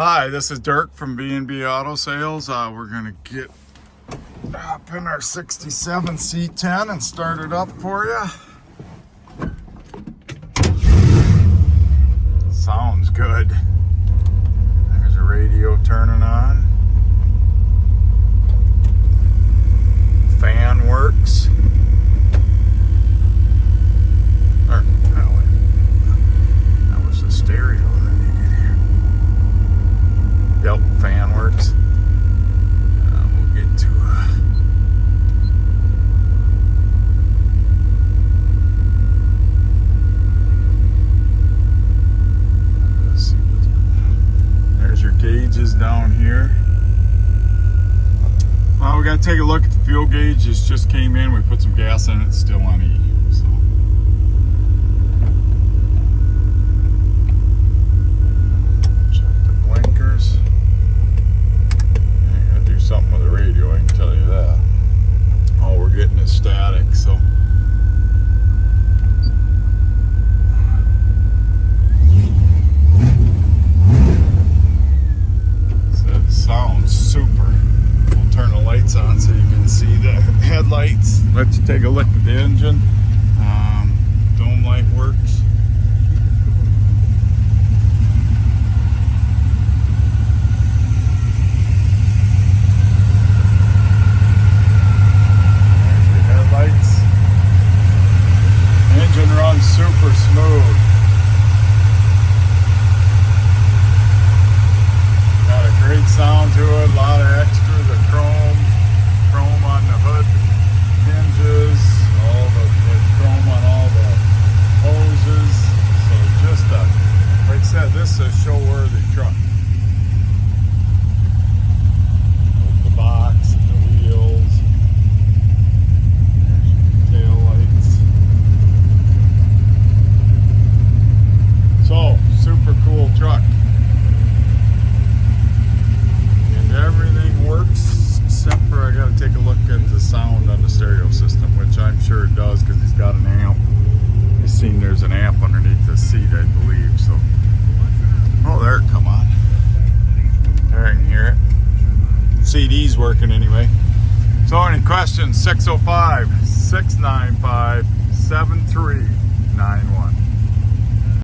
Hi, this is Dirk from B&B Auto Sales. We're gonna get up in our 67 C10 and start it up for you. Sounds good. There's a radio turning on. Fan works. Or, oh wait, that was the stereo that you could hear. Yep, fan works. We'll get to let's see what's going on. There's your gauges down here. Well, we got to take a look at the fuel gauge. This just came in. We put some gas in it. It's still on E. So. Check the blinkers. I gotta do something with the radio, I can tell you that. All we're getting is static, so. It sounds super. We'll turn the lights on so you can see the headlights. Let's take a look at the engine. Dome light works. Engine runs super smooth. Got a great sound to it, a lot of extra, the chrome on the hood hinges, all the chrome on all the hoses. So just like I said, this is a show-worthy truck. With the box and the wheels. There's your tail lights. So, super cool truck. And everything works except for I gotta take a look at the sound on the stereo system, which I'm sure it does because he's got an amp. You've seen there's an amp underneath the seat, I believe. So, oh, there it come on. There I can hear it. CD's working anyway. So, any questions? 605-695-7391.